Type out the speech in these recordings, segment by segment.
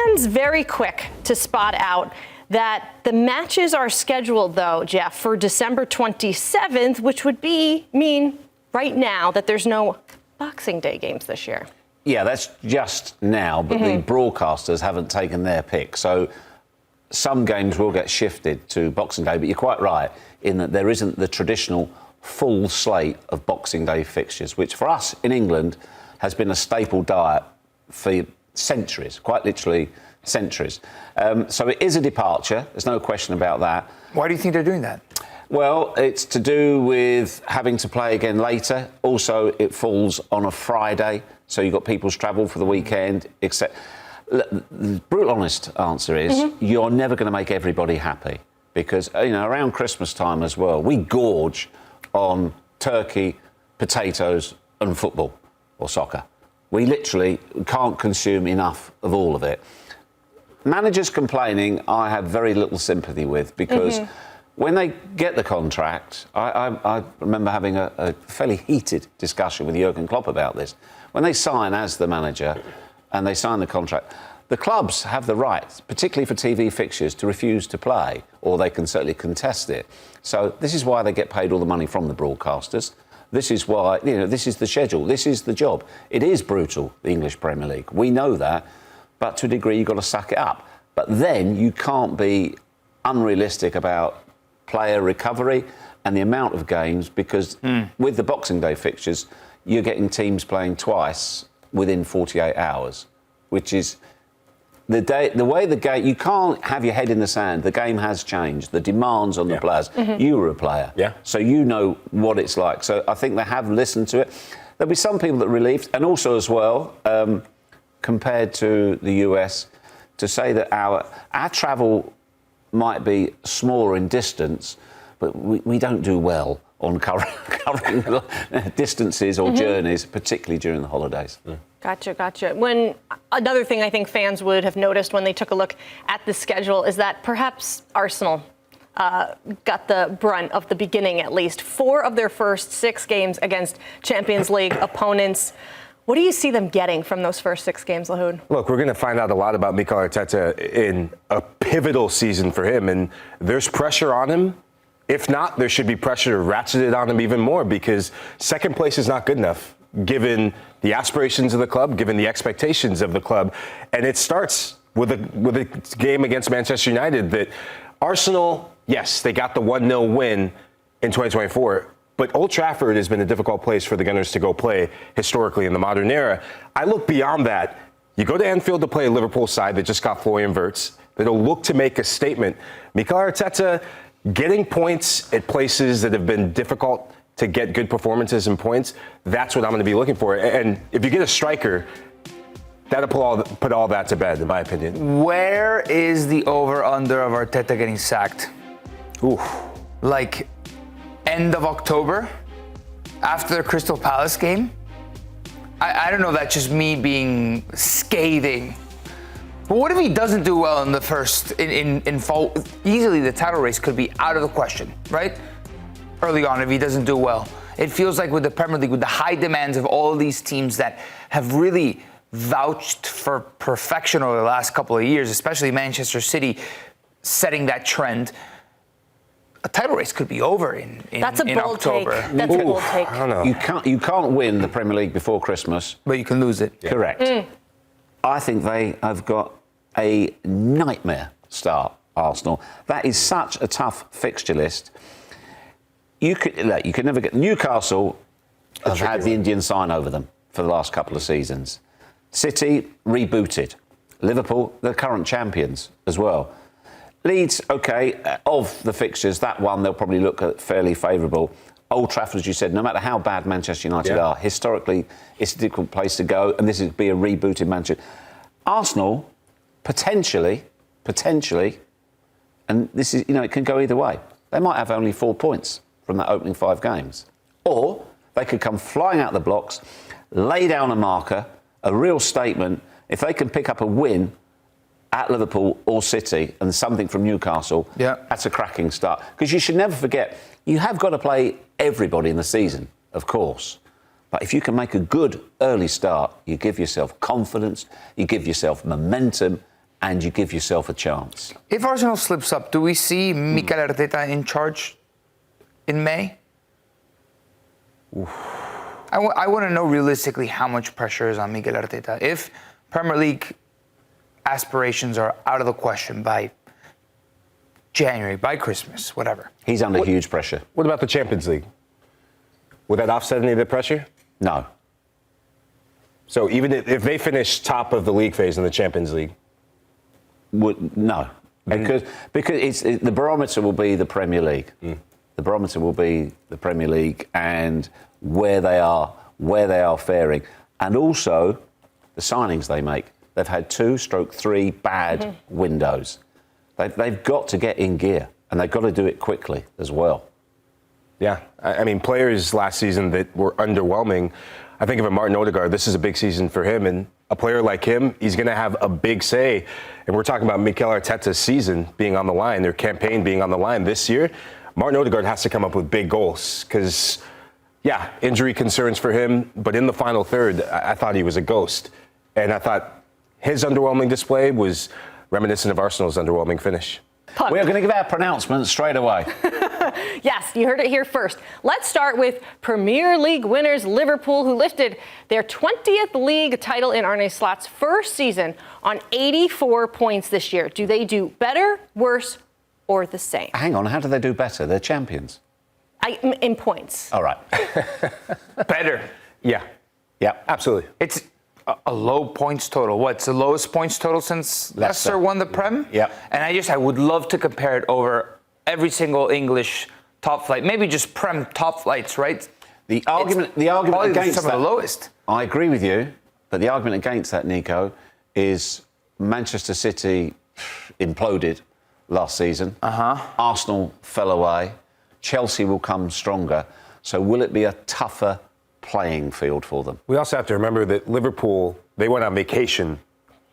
fans very quick to spot out that the matches are scheduled, though, Geoff, for December 27th, which would mean right now that there's no Boxing Day games this year. Yeah, that's just now, but the broadcasters haven't taken their pick. So some games will get shifted to Boxing Day, but you're quite right in that there isn't the traditional full slate of Boxing Day fixtures, which for us in England has been a staple diet for centuries, quite literally centuries. So it is a departure, there's no question about that. Why do you think they're doing that? Well, it's to do with having to play again later. Also, it falls on a Friday, so you've got people's travel for the weekend, except... The brutal honest answer is you're never going to make everybody happy because, around Christmas time as well, we gorge on turkey, potatoes and football or soccer. We literally can't consume enough of all of it. Managers complaining, I have very little sympathy with because when they get the contract, I remember having a fairly heated discussion with Jurgen Klopp about this. When they sign as the manager and they sign the contract, the clubs have the right, particularly for TV fixtures, to refuse to play, or they can certainly contest it. So this is why they get paid all the money from the broadcasters. This is why, this is the schedule, this is the job. It is brutal, the English Premier League. We know that, but to a degree you've got to suck it up. But then you can't be unrealistic about player recovery and the amount of games because with the Boxing Day fixtures, you're getting teams playing twice within 48 hours, which is the way the game... You can't have your head in the sand. The game has changed. The demands on the players. You were a player, so you know what it's like. So I think they have listened to it. There'll be some people that are relieved, and also as well, compared to the US, to say that our travel might be smaller in distance, but we don't do well on covering distances or journeys, particularly during the holidays. Gotcha. Another thing I think fans would have noticed when they took a look at the schedule is that perhaps Arsenal got the brunt of the beginning, at least. 4 of their first 6 games against Champions League opponents. What do you see them getting from those first 6 games, Lahoud? Look, we're going to find out a lot about Mikel Arteta in a pivotal season for him, and there's pressure on him. If not, there should be pressure ratcheted on him even more because second place is not good enough, given the aspirations of the club, given the expectations of the club. And it starts with a game against Manchester United that Arsenal, yes, they got the 1-0 win in 2024, but Old Trafford has been a difficult place for the Gunners to go play historically in the modern era. I look beyond that. You go to Anfield to play a Liverpool side that just got Florian Wirtz, that'll look to make a statement. Mikel Arteta getting points at places that have been difficult to get good performances and points, that's what I'm going to be looking for. And if you get a striker, that'll put all that to bed, in my opinion. Where is the over-under of Arteta getting sacked? Ooh. Like, end of October? After the Crystal Palace game? I don't know, that's just me being scathing. But what if he doesn't do well in the first, in fall? Easily the title race could be out of the question, right? Early on, if he doesn't do well. It feels like with the Premier League, with the high demands of all of these teams that have really vouched for perfection over the last couple of years, especially Manchester City setting that trend, a title race could be over in That's a bold October. Take. That's a bold take. I don't know. You can't win the Premier League before Christmas. But you can lose it. Yeah. Correct. I think they have got a nightmare start, Arsenal. That is such a tough fixture list. You could never get... Newcastle have had the Indian sign over them for the last couple of seasons. City, rebooted. Liverpool, the current champions as well. Leeds, OK, of the fixtures, that one they'll probably look at fairly favourable. Old Trafford, as you said, no matter how bad Manchester United are, historically, it's a difficult place to go, and this would be a rebooted Manchester. Arsenal, potentially, and this is, it can go either way. They might have only 4 points from that opening 5 games. Or they could come flying out the blocks, lay down a marker, a real statement. If they can pick up a win at Liverpool or City and something from Newcastle, that's a cracking start. Because you should never forget, you have got to play everybody in the season, of course. But if you can make a good early start, you give yourself confidence, you give yourself momentum, and you give yourself a chance. If Arsenal slips up, do we see Mikel Arteta in charge in May? I want to know realistically how much pressure is on Mikel Arteta. If Premier League aspirations are out of the question by January, by Christmas, whatever. He's under huge pressure. What about the Champions League? Would that offset any of the pressure? No. So even if they finish top of the league phase in the Champions League? No. Because the barometer will be the Premier League. The barometer will be the Premier League and where they are faring. And also the signings they make. They've had 2/3 bad windows. They've got to get in gear, and they've got to do it quickly as well. Yeah, I mean, players last season that were underwhelming. I think of a Martin Ødegaard. This is a big season for him, and a player like him, he's going to have a big say. And we're talking about Mikel Arteta's season being on the line, their campaign being on the line this year. Martin Ødegaard has to come up with big goals because, yeah, injury concerns for him. But in the final third, I thought he was a ghost, and I thought his underwhelming display was reminiscent of Arsenal's underwhelming finish. We are going to give our pronouncement straight away. Yes, you heard it here first. Let's start with Premier League winners Liverpool, who lifted their 20th league title in Arne Slot's first season on 84 points this year. Do they do better, worse, or the same? Hang on, how do they do better? They're champions. In points. All right. Better. Yeah, absolutely. It's a low points total. What's the lowest points total since Leicester won the Prem? Yeah. And I would love to compare it over every single English top flight. Maybe just Prem top flights, right? The argument Probably against some that, of the lowest. I agree with you, but the argument against that, Nico, is Manchester City imploded last season. Arsenal fell away. Chelsea will come stronger. So will it be a tougher playing field for them? We also have to remember that Liverpool, they went on vacation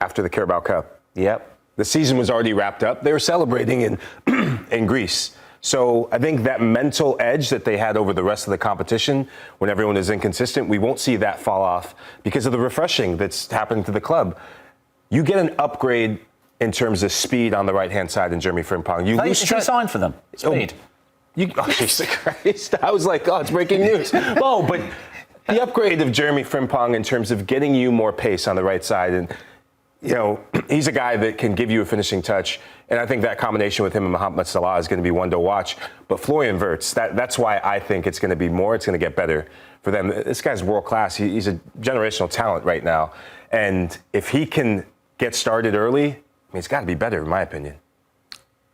after the Carabao Cup. Yep. The season was already wrapped up. They were celebrating in Greece. So I think that mental edge that they had over the rest of the competition when everyone is inconsistent, we won't see that fall off because of the refreshing that's happening to the club. You get an upgrade in terms of speed on the right-hand side in Jeremy Frimpong. You lose She signed for them. Speed. Jesus Christ. I was like, oh, it's breaking news. Oh, but the upgrade of Jeremy Frimpong in terms of getting you more pace on the right side, and you know, he's a guy that can give you a finishing touch, and I think that combination with him and Mohamed Salah is going to be one to watch. But Florian Wirtz, that's why I think it's going to be more. It's going to get better for them. This guy's world class. He's a generational talent right now, and if he can get started early, I mean, it's got to be better, in my opinion.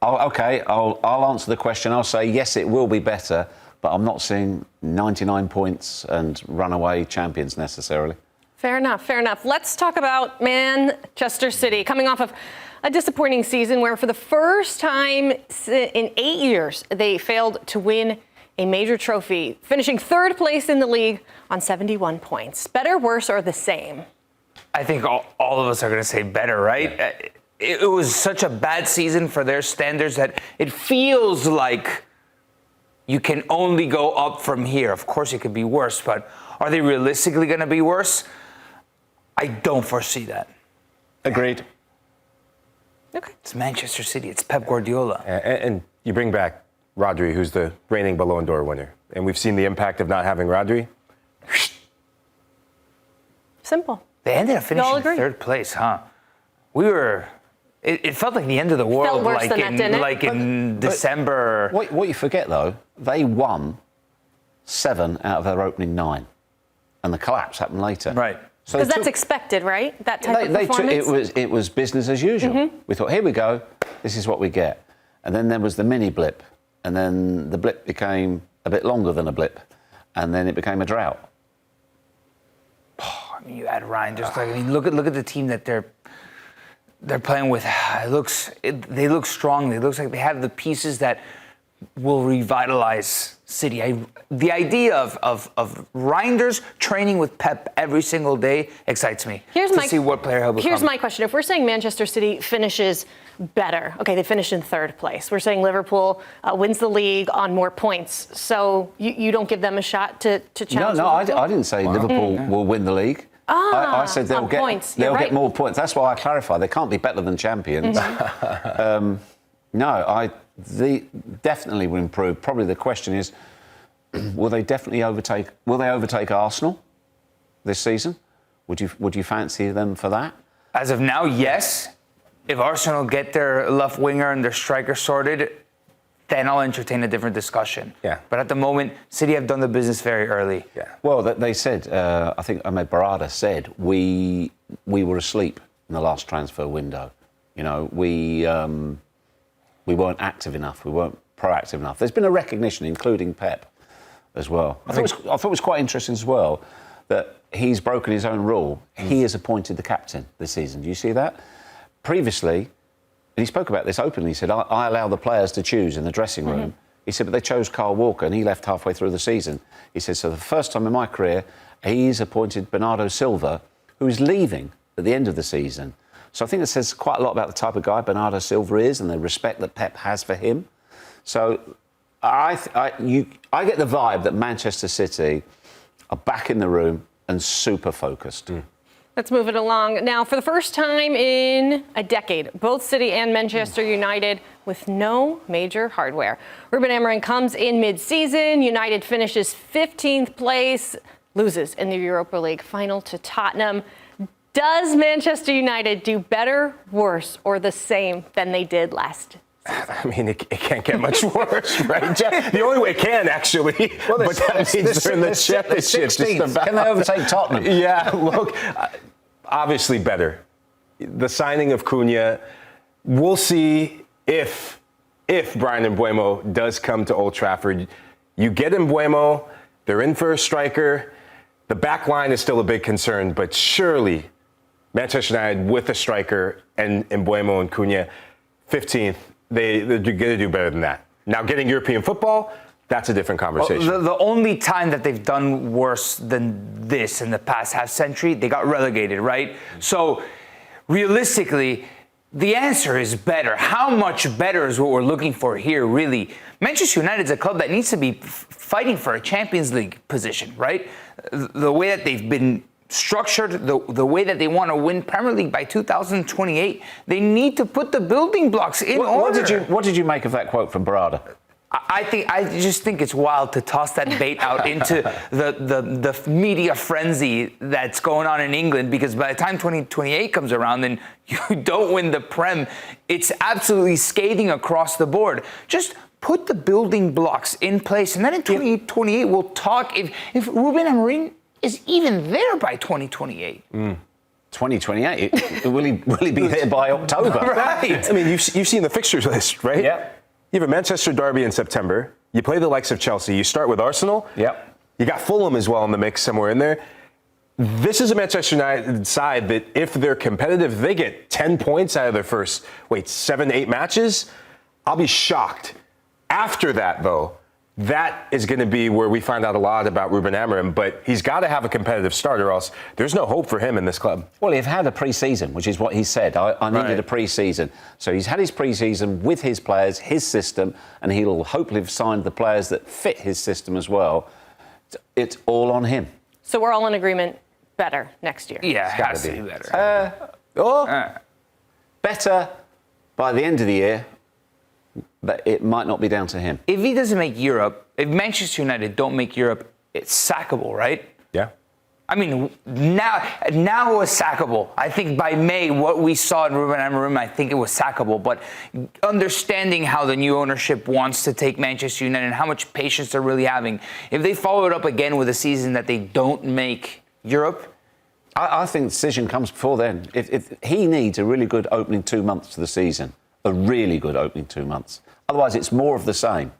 Oh, okay, I'll answer the question. I'll say yes, it will be better, but I'm not seeing 99 points and runaway champions necessarily. Fair enough, fair enough. Let's talk about Manchester City, coming off of a disappointing season where for the first time in 8 years, they failed to win a major trophy, finishing third place in the league on 71 points. Better, worse, or the same? I think all of us are going to say better, right? Yeah. It was such a bad season for their standards that it feels like you can only go up from here. Of course, it could be worse, but are they realistically going to be worse? I don't foresee that. Agreed. Okay. It's Manchester City. It's Pep Guardiola. And you bring back Rodri, who's the reigning Ballon d'Or winner. And we've seen the impact of not having Rodri. Simple. They ended up finishing third place, huh? It felt like the end of the world, in December. What you forget, though, they won 7 out of their opening 9. And the collapse happened later. Right. Because that's expected, right? That type of performance? It was business as usual. We thought, here we go, this is what we get. And then there was the mini blip. And then the blip became a bit longer than a blip. And then it became a drought. Oh, I mean, you add Ryan. Look at the team that they're playing with. They look strong. It looks like they have the pieces that will revitalize City. The idea of Reinders training with Pep every single day excites me. See what player he'll become. Here's my question. If we're saying Manchester City finishes better, okay, they finished in third place. We're saying Liverpool wins the league on more points. So you don't give them a shot to challenge No, I Liverpool? didn't say Liverpool will win the league. I said they'll get points. they'll You're get right. more points. That's why I clarify. They can't be better than champions. They definitely will improve. Probably the question is, will they overtake Arsenal this season? Would you fancy them for that? As of now, yes. If Arsenal get their left winger and their striker sorted, then I'll entertain a different discussion. Yeah. But at the moment, City have done the business very early. Yeah. Well, they said, I think Ahmed Barada said, we were asleep in the last transfer window. You know, we weren't active enough. We weren't proactive enough. There's been a recognition, including Pep, as well. I thought it was quite interesting as well that he's broken his own rule. He has appointed the captain this season. Do you see that? Previously, and he spoke about this openly, he said, I allow the players to choose in the dressing room. He said, but they chose Kyle Walker and he left halfway through the season. He said, so the first time in my career, he's appointed Bernardo Silva, who's leaving at the end of the season. So I think it says quite a lot about the type of guy Bernardo Silva is and the respect that Pep has for him. So I get the vibe that Manchester City are back in the room and super focused. Let's move it along. Now, for the first time in a decade, both City and Manchester United with no major hardware. Ruben Amorim comes in mid-season. United finishes 15th place, loses in the Europa League final to Tottenham. Does Manchester United do better, worse, or the same than they did last season? I mean, it can't get much worse, right, Jeff? The only way it can, actually. Well, but that means they're in the championship. just about. Can they overtake Tottenham? Yeah, look, obviously better. The signing of Cunha, we'll see if Bryan Mbeumo does come to Old Trafford. You get Mbeumo, they're in for a striker. The back line is still a big concern, but surely Manchester United with a striker and Mbeumo and Cunha, 15th, they're going to do better than that. Now, getting European football, that's a different conversation. Well, the only time that they've done worse than this in the past half century, they got relegated, right? So, realistically, the answer is better. How much better is what we're looking for here, really? Manchester United is a club that needs to be fighting for a Champions League position, right? The way that they've been structured, the way that they want to win Premier League by 2028, they need to put the building blocks in order. What did you make of that quote from Barada? I just think it's wild to toss that bait out into the media frenzy that's going on in England, because by the time 2028 comes around and you don't win the Prem, it's absolutely scathing across the board. Just put the building blocks in place, and then in 2028 we'll talk if Ruben Amorim is even there by 2028. 2028? Will he be there by October? Right. I mean, you've seen the fixtures list, right? Yep. You have a Manchester derby in September. You play the likes of Chelsea. You start with Arsenal. Yep. You got Fulham as well in the mix somewhere in there. This is a Manchester United side that, if they're competitive, they get 10 points out of their first, 7, 8 matches. I'll be shocked. After that, though, that is going to be where we find out a lot about Ruben Amorim, but he's got to have a competitive start, or else there's no hope for him in this club. Well, he's had a pre-season, which is what he said. I needed a pre-season. So he's had his pre-season with his players, his system, and he'll hopefully have signed the players that fit his system as well. It's all on him. So we're all in agreement, better next year. Yeah, it has to be better. Better by the end of the year, but it might not be down to him. If he doesn't make Europe, if Manchester United don't make Europe, it's sackable, right? Yeah. I mean, now it was sackable. I think by May, what we saw in Ruben Amorim, I think it was sackable. But understanding how the new ownership wants to take Manchester United and how much patience they're really having, if they follow it up again with a season that they don't make Europe, I think the decision comes before then. If he needs a really good opening 2 months to the season, a really good opening 2 months. Otherwise, it's more of the same.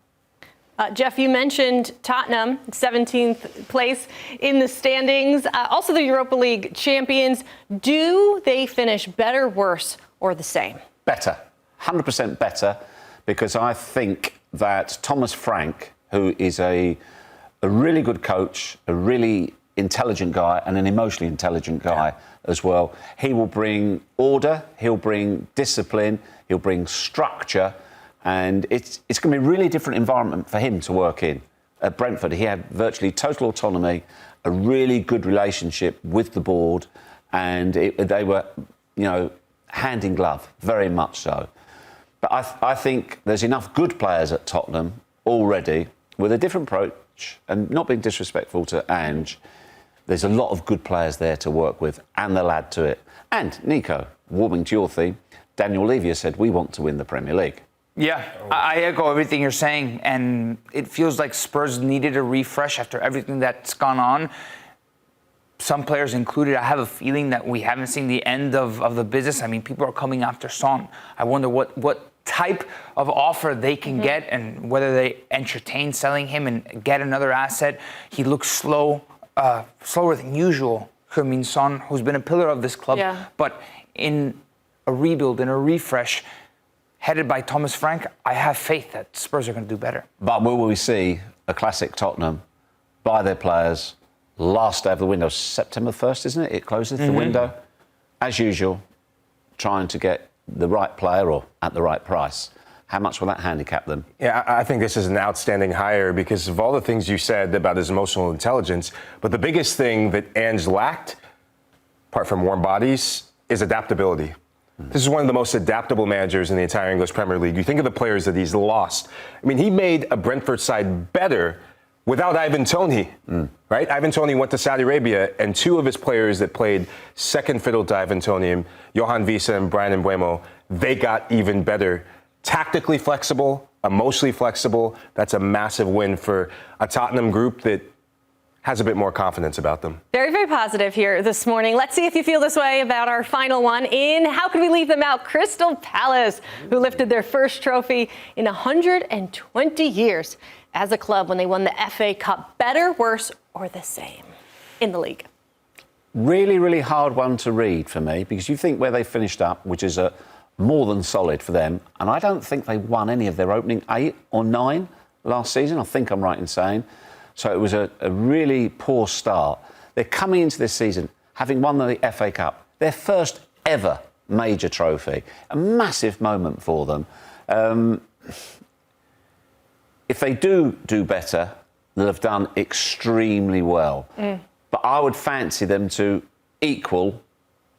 Jeff, you mentioned Tottenham, 17th place in the standings. Also the Europa League champions. Do they finish better, worse, or the same? Better. 100% better, because I think that Thomas Frank, who is a really good coach, a really intelligent guy and an emotionally intelligent guy as well, he will bring order, he'll bring discipline, he'll bring structure, and it's going to be a really different environment for him to work in. At Brentford, he had virtually total autonomy, a really good relationship with the board, and they were, hand in glove, very much so. But I think there's enough good players at Tottenham already with a different approach, and not being disrespectful to Ange, there's a lot of good players there to work with, and they'll add to it. And, Nico, warming to your theme, Daniel Levy has said, we want to win the Premier League. Yeah, I echo everything you're saying, and it feels like Spurs needed a refresh after everything that's gone on. Some players included, I have a feeling that we haven't seen the end of the business. I mean, people are coming after Son. I wonder what type of offer they can get and whether they entertain selling him and get another asset. He looks slower than usual. Heung-min Son, who's been a pillar of this club, but in a rebuild, in a refresh, headed by Thomas Frank, I have faith that Spurs are going to do better. But will we see a classic Tottenham buy their players last day of the window, September 1st, isn't it? It closes the window. As usual, trying to get the right player or at the right price. How much will that handicap them? Yeah, I think this is an outstanding hire because of all the things you said about his emotional intelligence. But the biggest thing that Ange lacked, apart from warm bodies, is adaptability. This is one of the most adaptable managers in the entire English Premier League. You think of the players that he's lost. I mean, he made a Brentford side better without Ivan Toney, right? Ivan Toney went to Saudi Arabia, and two of his players that played second fiddle to Ivan Toney, Johan Visa and Brian Mbeumo, they got even better. Tactically flexible, emotionally flexible. That's a massive win for a Tottenham group that has a bit more confidence about them. Very, very positive here this morning. Let's see if you feel this way about our final one in How Could We Leave Them Out? Crystal Palace, who lifted their first trophy in 120 years as a club when they won the FA Cup. Better, worse, or the same in the league? Really, really hard one to read for me, because you think where they finished up, which is a more than solid for them, and I don't think they won any of their opening 8 or 9 last season. I think I'm right in saying. So it was a really poor start. They're coming into this season having won the FA Cup, their first ever major trophy, a massive moment for them. If they do better, they'll have done extremely well. But I would fancy them to equal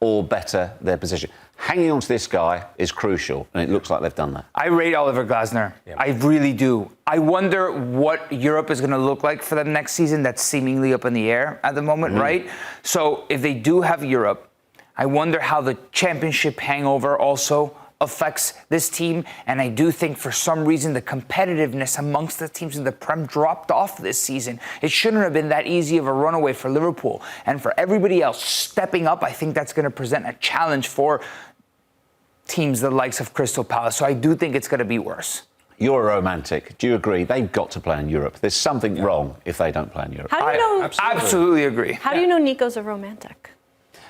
or better their position. Hanging on to this guy is crucial, and it looks like they've done that. I rate Oliver Glasner. Yeah. I really do. I wonder what Europe is going to look like for them next season. That's seemingly up in the air at the moment, right? So if they do have Europe, I wonder how the championship hangover also affects this team. And I do think for some reason the competitiveness amongst the teams in the Prem dropped off this season. It shouldn't have been that easy of a runaway for Liverpool. And for everybody else stepping up, I think that's going to present a challenge for teams the likes of Crystal Palace. So I do think it's going to be worse. You're a romantic. Do you agree? They've got to play in Europe. There's something wrong if they don't play in Europe. How do you know? Absolutely agree. How do you know Nico's a romantic?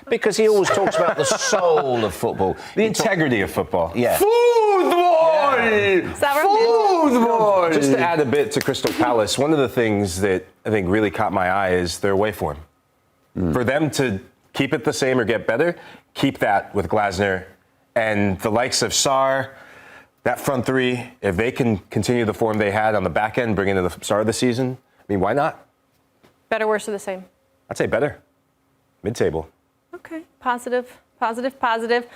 Because he always talks about the soul of football. The integrity of football. Yeah. Football! Is that romantic? Football! Just to add a bit to Crystal Palace, one of the things that I think really caught my eye is their away form. For them to keep it the same or get better, keep that with Glasner. And the likes of Sarr, that front three, if they can continue the form they had on the back end, bring into the start of the season, I mean, why not? Better, worse, or the same? I'd say better. Mid-table. Okay, positive, positive, positive.